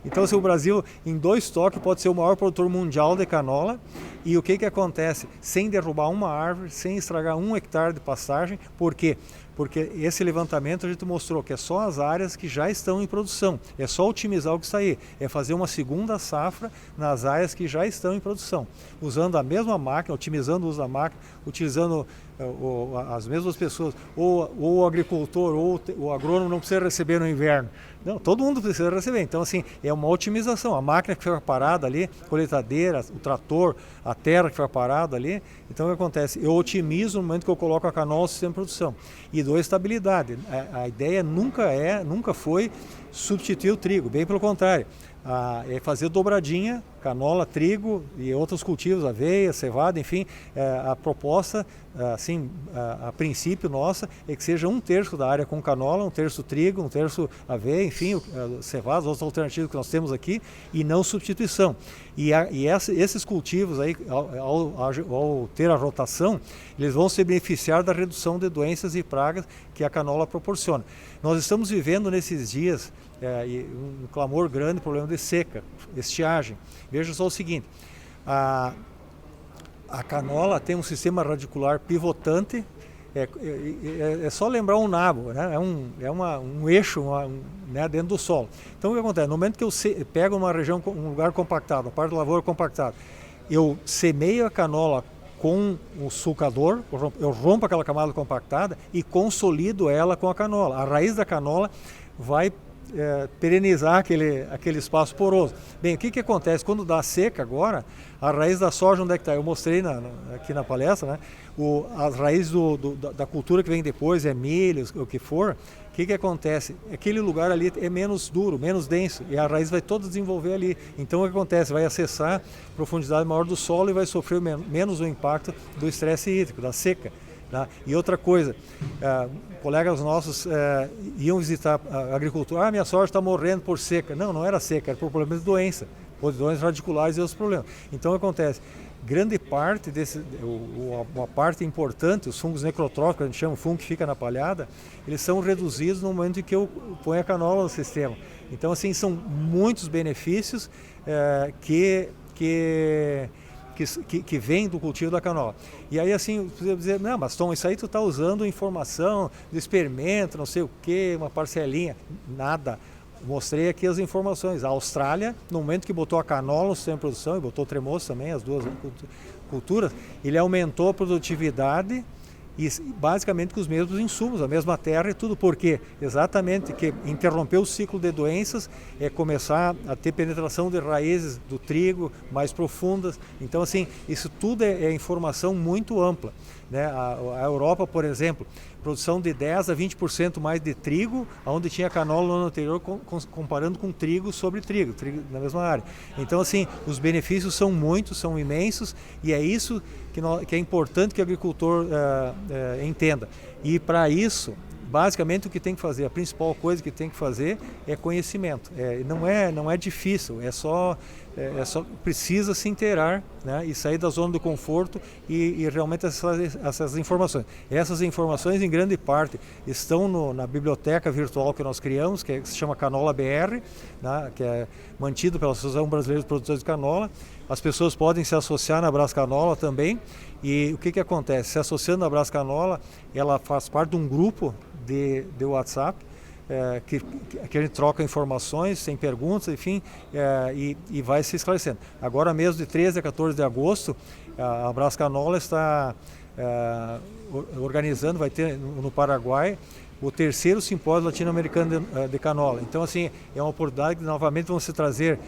Então, assim, o Brasil, em 2 toques, pode ser o maior produtor mundial de canola. E o que acontece? Sem derrubar uma árvore, sem estragar 1 hectare de pastagem. Por quê? Porque esse levantamento a gente mostrou que é só as áreas que já estão em produção. É só otimizar o que está aí. É fazer uma segunda safra nas áreas que já estão em produção. Usando a mesma máquina, otimizando o uso da máquina, utilizando as mesmas pessoas. Ou o agricultor ou o agrônomo não precisa receber no inverno. Não, todo mundo precisa receber. Então, assim, é uma otimização. A máquina que fica parada ali, colheitadeira, o trator, a terra que fica parada ali. Então, o que acontece? Eu otimizo no momento que eu coloco a canola no sistema de produção. E dou estabilidade. A ideia nunca foi substituir o trigo, bem pelo contrário. É fazer dobradinha, canola, trigo e outros cultivos, aveia, cevada, enfim. A proposta, assim, a princípio nossa, é que seja 1/3 da área com canola, 1/3 trigo, 1/3 aveia, enfim, cevadas, outros alternativos que nós temos aqui, e não substituição. E esses cultivos aí, ao ter a rotação, eles vão se beneficiar da redução de doenças e pragas que a canola proporciona. Nós estamos vivendo nesses dias um clamor grande, problema de seca, estiagem. Veja só o seguinte, a canola tem um sistema radicular pivotante, é só lembrar um nabo, né? É um eixo né, dentro do solo. Então o que acontece? No momento que eu pego uma região, um lugar compactado, uma parte da lavoura compactada, eu semeio a canola com o sulcador, eu rompo aquela camada compactada e consolido ela com a canola. A raiz da canola vai perenizar aquele espaço poroso. Bem, o que acontece? Quando dá seca agora, a raiz da soja, onde é que está? Eu mostrei aqui na palestra, né? As raízes da cultura que vem depois, milho, o que for, que acontece? Aquele lugar ali é menos duro, menos denso, e a raiz vai toda desenvolver ali. Então o que acontece? Vai acessar profundidade maior do solo e vai sofrer menos o impacto do estresse hídrico, da seca. Tá? E outra coisa, colegas nossos iam visitar a agricultura, minha soja está morrendo por seca. Não, não era seca, era por problemas de doença, doenças radiculares e outros problemas. Então o que acontece? Grande parte uma parte importante, os fungos necrotróficos, a gente chama o fungo que fica na palhada, eles são reduzidos no momento em que eu ponho a canola no sistema. Então, assim, são muitos benefícios que vêm do cultivo da canola. E aí, assim, você dizer, não, mas Tom, isso aí tu está usando informação do experimento, não sei o quê, uma parcelinha. Nada. Mostrei aqui as informações. A Austrália, no momento que botou a canola no sistema de produção, e botou o tremoço também, as duas culturas, ele aumentou a produtividade e basicamente com os mesmos insumos, a mesma terra e tudo. Por quê? Exatamente, que interromper o ciclo de doenças é começar a ter penetração de raízes do trigo mais profundas. Então, assim, isso tudo é informação muito ampla. Né? A Europa, por exemplo, produção de 10% a 20% mais de trigo, onde tinha canola no ano anterior, comparando com trigo sobre trigo na mesma área. Então, assim, os benefícios são muitos, são imensos, e é isso que é importante que o agricultor entenda. E para isso, basicamente o que tem que fazer, a principal coisa que tem que fazer é conhecimento. Não é difícil, é só precisa se inteirar, né, e sair da zona do conforto e realmente essas informações. Essas informações, em grande parte, estão na biblioteca virtual que nós criamos, que se chama Canola BR, né, que é mantido pela Associação Brasileira de Produtores de Canola. As pessoas podem se associar na Brascanola também. E o que acontece? Se associando na Brascanola, ela faz parte de um grupo de WhatsApp, que a gente troca informações, sem perguntas, enfim, e vai se esclarecendo. Agora mesmo, de 13 a 14 de agosto, a Brascanola está organizando, vai ter no Paraguai, o 3º simpósio latino-americano de canola. Então, assim, é uma oportunidade que novamente vão se trazer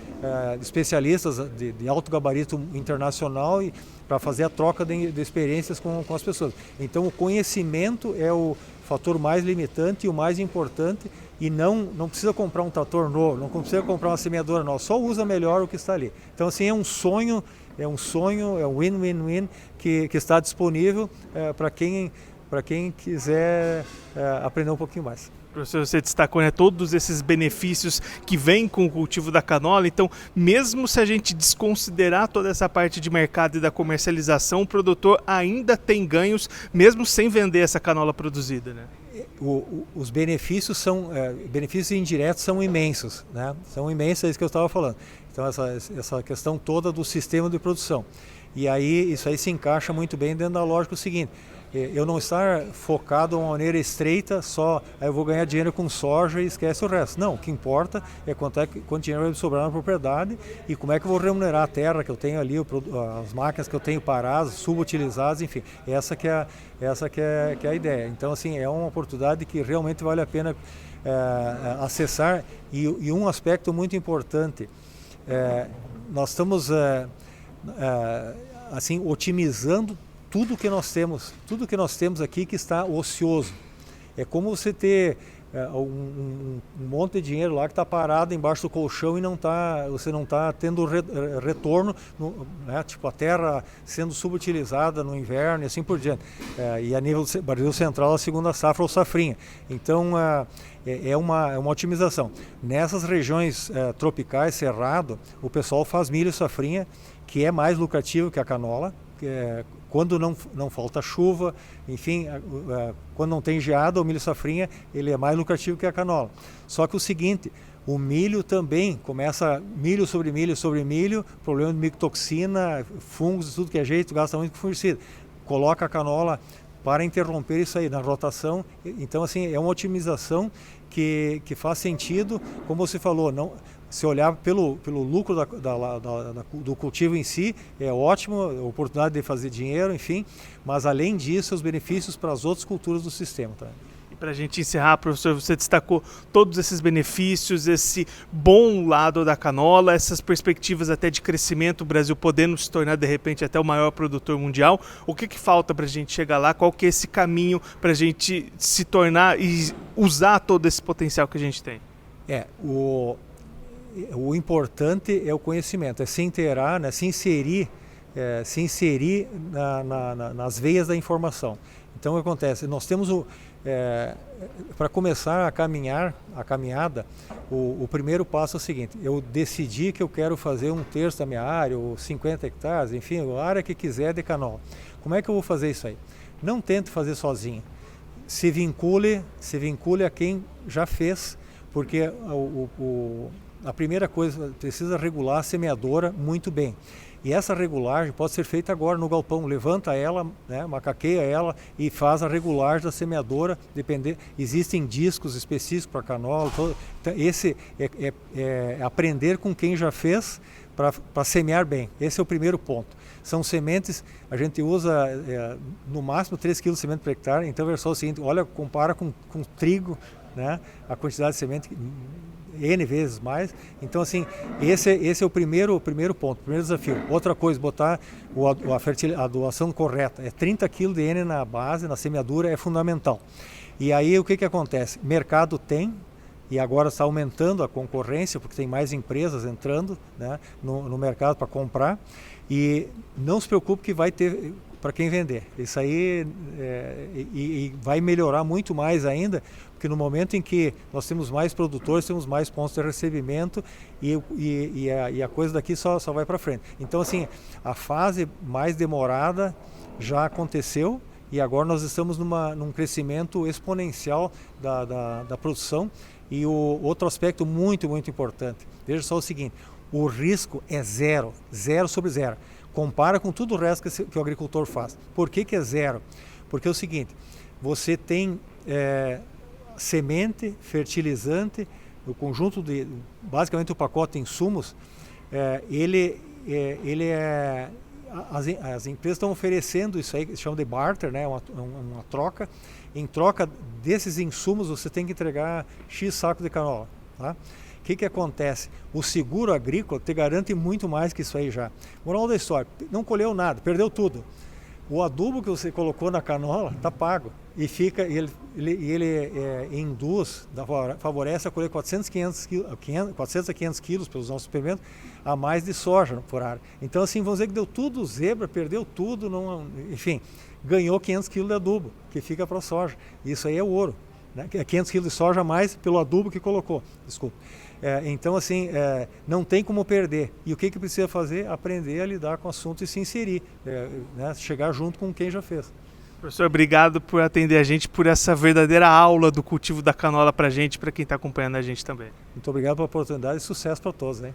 especialistas de alto gabarito internacional para fazer a troca de experiências com as pessoas. Então, o conhecimento é o fator mais limitante e o mais importante, e não precisa comprar um trator novo, não precisa comprar uma semeadora nova, só usa melhor o que está ali. Então, assim, é um sonho, é um win-win-win que está disponível para quem quiser aprender um pouquinho mais. Professor, você destacou, né, todos esses benefícios que vêm com o cultivo da canola. Então, mesmo se a gente desconsiderar toda essa parte de mercado e da comercialização, o produtor ainda tem ganhos, mesmo sem vender essa canola produzida, né? Os benefícios benefícios indiretos são imensos, né? São imensos, é isso que eu estava falando. Então, essa questão toda do sistema de produção. E aí, isso aí se encaixa muito bem dentro da lógica seguinte: eu não estar focado de uma maneira estreita, só eu vou ganhar dinheiro com soja e esquece o resto. Não, o que importa é quanto dinheiro vai sobrar na propriedade e como é que eu vou remunerar a terra que eu tenho ali, as máquinas que eu tenho paradas, subutilizadas, enfim. Essa que é a ideia. Então, assim, é uma oportunidade que realmente vale a pena acessar. E um aspecto muito importante, nós estamos assim, otimizando tudo que nós temos aqui que está ocioso. É como você ter um monte de dinheiro lá que está parado embaixo do colchão e você não está tendo retorno, né? Tipo a terra sendo subutilizada no inverno e assim por diante. E a nível do Brasil Central, a segunda safra ou safrinha. Então, é uma otimização. Nessas regiões tropicais, cerrado, o pessoal faz milho safrinha, que é mais lucrativo que a canola, quando não falta chuva, enfim, quando não tem geada, o milho safrinha ele é mais lucrativo que a canola. Só que o seguinte, o milho também começa milho sobre milho, problema de micotoxina, fungos, tudo que é jeito, gasta muito com fungicida. Coloca a canola para interromper isso aí na rotação. Então, assim, é uma otimização que faz sentido, como você falou, não. Se olhar pelo lucro do cultivo em si, é ótimo, a oportunidade de fazer dinheiro, enfim, mas além disso, os benefícios para as outras culturas do sistema. Tá? Para a gente encerrar, professor, você destacou todos esses benefícios, esse bom lado da canola, essas perspectivas até de crescimento, o Brasil podendo se tornar de repente até o maior produtor mundial. O que falta para a gente chegar lá? Qual que é esse caminho para a gente se tornar e usar todo esse potencial que a gente tem? O importante é o conhecimento, é se inteirar, né, se inserir nas veias da informação. Então, o que acontece? Nós temos para começar a caminhada, o primeiro passo é o seguinte: eu decidi que eu quero fazer 1/3 da minha área, ou 50 hectares, enfim, a área que quiser de canola. Como é que eu vou fazer isso aí? Não tente fazer sozinho. Se vincule a quem já fez, porque a primeira coisa, precisa regular a semeadora muito bem. E essa regulagem pode ser feita agora no galpão. Levanta ela, né, macaqueia ela e faz a regulagem da semeadora. Existem discos específicos para canola. Então, esse é aprender com quem já fez para semear bem. Esse é o primeiro ponto. São sementes, a gente usa no máximo 3 kg de semente por hectare. Então é só o seguinte: olha, compara com trigo, né, a quantidade de semente N vezes mais. Então, assim, esse é o primeiro ponto, o primeiro desafio. Outra coisa, botar a doação correta. 30 kg de N na base, na semeadura, é fundamental. E aí, o que acontece? Mercado tem, e agora está aumentando a concorrência, porque tem mais empresas entrando, né, no mercado para comprar. E não se preocupe que vai ter para quem vender. Isso aí e vai melhorar muito mais ainda, porque no momento em que nós temos mais produtores, temos mais pontos de recebimento e a coisa daqui só vai para frente. Então, assim, a fase mais demorada já aconteceu e agora nós estamos num crescimento exponencial da produção. E o outro aspecto muito, muito importante, veja só o seguinte: o risco é zero sobre zero. Compara com tudo o resto que o agricultor faz. Por que é zero? Porque é o seguinte: você tem semente, fertilizante, o conjunto basicamente o pacote de insumos, as empresas estão oferecendo isso aí, que se chama de barter, né, uma troca. Em troca desses insumos, você tem que entregar X saco de canola, tá? O que acontece? O seguro agrícola te garante muito mais que isso aí já. Moral da história: não colheu nada, perdeu tudo. O adubo que você colocou na canola está pago e ele induz, favorece a colher 400 a 500 quilos pelos nossos suplementos a mais de soja por área. Então, assim, vamos dizer que deu tudo zebra, perdeu tudo, enfim, ganhou 500 quilos de adubo que fica para a soja. Isso aí é ouro, né? 500 quilos de soja a mais pelo adubo que colocou, desculpa. Então, assim, não tem como perder. E o que precisa fazer? Aprender a lidar com o assunto e se inserir, né? Chegar junto com quem já fez. Professor, obrigado por atender a gente, por essa verdadeira aula do cultivo da canola para a gente, para quem está acompanhando a gente também. Muito obrigado pela oportunidade e sucesso para todos, né?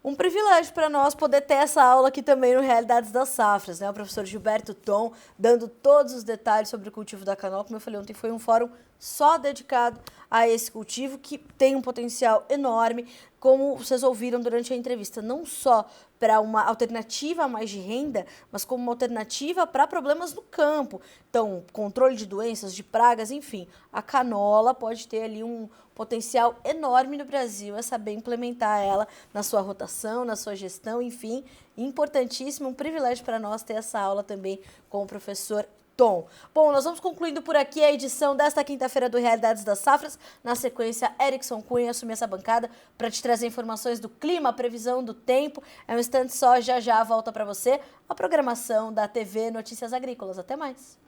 Um privilégio para nós poder ter essa aula aqui também no Realidades das Safras, né? O professor Gilberto Thom dando todos os detalhes sobre o cultivo da canola. Como eu falei ontem, foi um fórum só dedicado a esse cultivo que tem um potencial enorme, como vocês ouviram durante a entrevista, não só para uma alternativa a mais de renda, mas como uma alternativa para problemas no campo. Então, controle de doenças, de pragas, enfim, a canola pode ter ali um potencial enorme no Brasil, é saber implementar ela na sua rotação, na sua gestão, enfim, importantíssimo, um privilégio para nós ter essa aula também com o professor Thom. Bom, nós vamos concluindo por aqui a edição desta quinta-feira do Realidades das Safras. Na sequência, Erickson Cunha assume essa bancada para te trazer informações do clima, a previsão do tempo. É um instante só, já volta para você a programação da TV Notícias Agrícolas. Até mais!